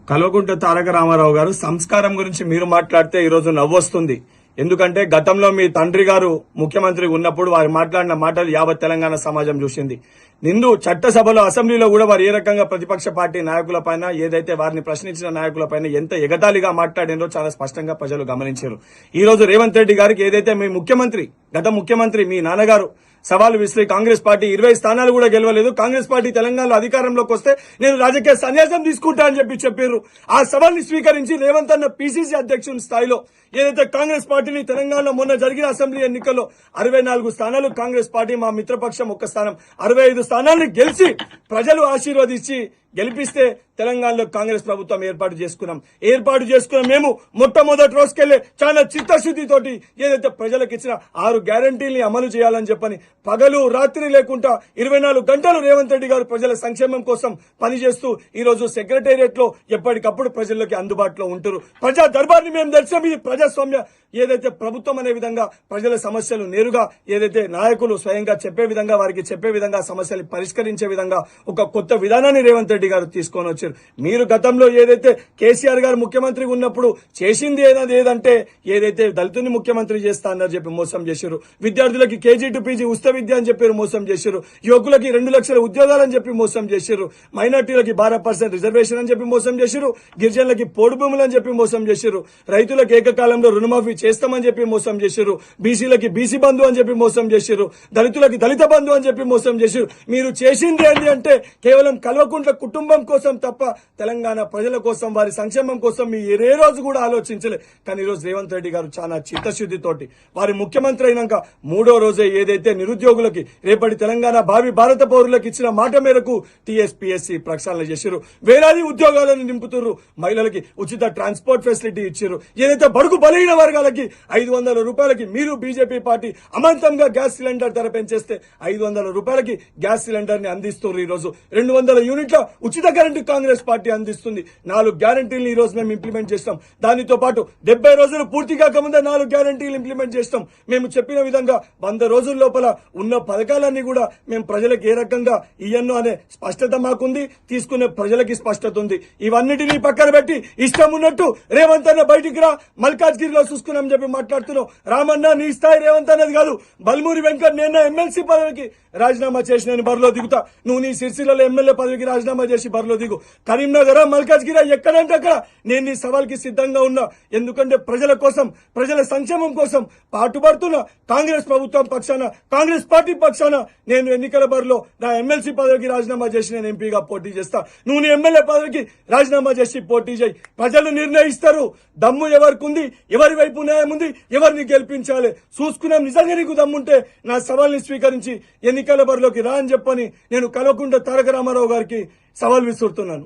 కల్వకుంట్ల తారక రామారావు గారు సంస్కారం గురించి మీరు మాట్లాడితే ఈరోజు నవ్వొస్తుంది. ఎందుకంటే గతంలో మీ తండ్రి గారు ముఖ్యమంత్రి ఉన్నప్పుడు వారు మాట్లాడిన మాటలు యావత్ తెలంగాణ సమాజం చూసింది. నిండు చట్టసభలో అసెంబ్లీలో కూడా వారు ఏ రకంగా ప్రతిపక్ష పార్టీ నాయకులపైన ఏదైతే వారిని ప్రశ్నించిన నాయకులపైన ఎంత ఎగతాళిగా మాట్లాడినో చాలా స్పష్టంగా ప్రజలు గమనించారు. ఈ రోజు రేవంత్ రెడ్డి గారికి ఏదైతే మీ ముఖ్యమంత్రి గత ముఖ్యమంత్రి మీ నాన్నగారు సవాలు విసిరి కాంగ్రెస్ పార్టీ 20 స్థానాలు కూడా గెలవలేదు, కాంగ్రెస్ పార్టీ తెలంగాణలో అధికారంలోకి వస్తే నేను రాజకీయ సన్యాసం తీసుకుంటా అని చెప్పారు. ఆ సవాల్ని స్వీకరించి రేవంత్ అన్న పిసిసి అధ్యక్షుని స్థాయిలో ఏదైతే కాంగ్రెస్ పార్టీని తెలంగాణలో మొన్న జరిగిన అసెంబ్లీ ఎన్నికల్లో 64 స్థానాలు కాంగ్రెస్ పార్టీ, మా మిత్రపక్షం 1 స్థానం 65 స్థానాలను గెలిచి ప్రజలు ఆశీర్వదించి గెలిపిస్తే తెలంగాణలో కాంగ్రెస్ ప్రభుత్వం ఏర్పాటు చేసుకున్నాం. మేము మొట్టమొదటి రోజుకెళ్లే చాలా చిత్తశుద్ధితోటి ఏదైతే ప్రజలకు ఇచ్చిన 6 గ్యారంటీల్ని అమలు చేయాలని చెప్పని పగలు రాత్రి లేకుండా 24 గంటలు రేవంత్ రెడ్డి గారు ప్రజల సంక్షేమం కోసం పనిచేస్తూ ఈ రోజు సెక్రటేరియట్ లో ఎప్పటికప్పుడు ప్రజల్లోకి అందుబాటులో ఉంటారు. ప్రజా దర్బార్ని మేము దర్శనం, ఇది ప్రజాస్వామ్య ఏదైతే ప్రభుత్వం అనే విధంగా ప్రజల సమస్యలు నేరుగా ఏదైతే నాయకులు స్వయంగా చెప్పే విధంగా వారికి చెప్పే విధంగా సమస్యలు పరిష్కరించే విధంగా ఒక కొత్త విధానాన్ని రేవంత్ రెడ్డి గారు తీసుకొని వచ్చారు. మీరు గతంలో ఏదైతే కేసీఆర్ గారు ముఖ్యమంత్రి ఉన్నప్పుడు చేసింది ఏదంటే ఏదైతే దళితుని ముఖ్యమంత్రి చేస్తా అన్నారు చెప్పి మోసం చేశారు. విద్యార్థులకి కేజీ టు పీజీ ఉచిత విద్య అని చెప్పి మోసం చేశారు. యువకులకి 2 లక్షల ఉద్యోగాలని చెప్పి మోసం చేశారు. మైనార్టీలకి 12% రిజర్వేషన్ అని చెప్పి మోసం చేశారు. గిరిజనులకి పోడు భూములు అని చెప్పి మోసం చేశారు. రైతులకు ఏకకాలంలో రుణమాఫీ చేస్తామని చెప్పి మోసం చేశారు. బీసీలకి బీసీ బంధు అని చెప్పి మోసం చేశారు. దళితులకి దళిత బంధు అని చెప్పి మోసం చేశారు. మీరు చేసింది ఏంటి అంటే కేవలం కల్వకుంట్ల కుటుంబం కోసం తప్ప తెలంగాణ ప్రజల కోసం వారి సంక్షేమం కోసం మీ ఏ రోజు కూడా ఆలోచించలే. కానీ ఈ రోజు రేవంత్ రెడ్డి గారు చాలా చిత్తశుద్ధితోటి వారి ముఖ్యమంత్రి అయినాక 3వ రోజే ఏదైతే నిరుద్యోగులకి రేపటి తెలంగాణ భావి భారత పౌరులకు ఇచ్చిన మాట మేరకు టీఎస్పీఎస్సీ ప్రక్షాళన చేశారు. వేలాది ఉద్యోగాలను నింపుతున్నారు. మహిళలకి ఉచిత ట్రాన్స్పోర్ట్ ఫెసిలిటీ ఇచ్చారు. ఏదైతే బడుగు బలహీన వర్గాలకి 500 రూపాయలకి మీరు బీజేపీ పార్టీ అమాంతంగా గ్యాస్ సిలిండర్ ధర పెంచేస్తే 500 రూపాయలకి గ్యాస్ సిలిండర్ ని అందిస్తున్నారు. ఈ రోజు 200 యూనిట్ల ఉచిత కరెంటు కాంగ్రెస్ పార్టీ అందిస్తుంది. 4 గ్యారంటీలు ఈ రోజు మేము ఇంప్లిమెంట్ చేస్తాం. దానితో పాటు 70 రోజులు పూర్తి కాకముందే 4 గ్యారంటీలు ఇంప్లిమెంట్ చేస్తాం. మేము చెప్పిన విధంగా 100 రోజుల లోపల ఉన్న పథకాలన్నీ కూడా మేము ప్రజలకు ఏ రకంగా ఇయ్యను అనే స్పష్టత మాకుంది. తీసుకునే ప్రజలకి స్పష్టత ఉంది. ఇవన్నిటినీ పక్కన పెట్టి ఇష్టం ఉన్నట్టు రేవంత్ అన్న బయటికి రా, మల్కాజ్గిరిలో చూసుకున్నాం చెప్పి మాట్లాడుతున్నావు. రామన్న నీ స్థాయి రేవంత్ అన్నది కాదు. బల్మూరి వెంకట్ నేను ఎమ్మెల్సీ పదవికి రాజీనామా చేసి నేను బరిలో దిగుతా. నువ్వు నీ సిరిసిల్లలో ఎమ్మెల్యే పదవికి రాజీనామా చేసి బరిలో దిగు. కరీంనగర్ మల్కాజ్గిరి ఎక్కడంటే అక్కడ నేను నీ సవాల్కి సిద్ధంగా ఉన్నా. ఎందుకంటే ప్రజల కోసం ప్రజల సంక్షేమం కోసం పాటుపడుతున్న కాంగ్రెస్ ప్రభుత్వం పక్షాన కాంగ్రెస్ పార్టీ పక్షాన నేను ఎన్నికల బరిలో నా ఎమ్మెల్సీ పదవికి రాజీనామా చేసి నేను ఎంపీగా పోటీ చేస్తా. నువ్వు నీ ఎమ్మెల్యే పదవికి రాజీనామా చేసి పోటీ చేయి. ప్రజలు నిర్ణయిస్తారు. దమ్ము ఎవరికి ఉంది, ఎవరి వైపు న్యాయం ఉంది, ఎవరిని గెలిపించాలి చూసుకున్నాం. నిజంగా నీకు దమ్ముంటే నా సవాల్ని స్వీకరించి ఎన్నికల బరిలోకి రా అని చెప్పని నేను కల్వకుంట్ల తారక రామారావు గారికి సవాల్ విసురుతున్నాను.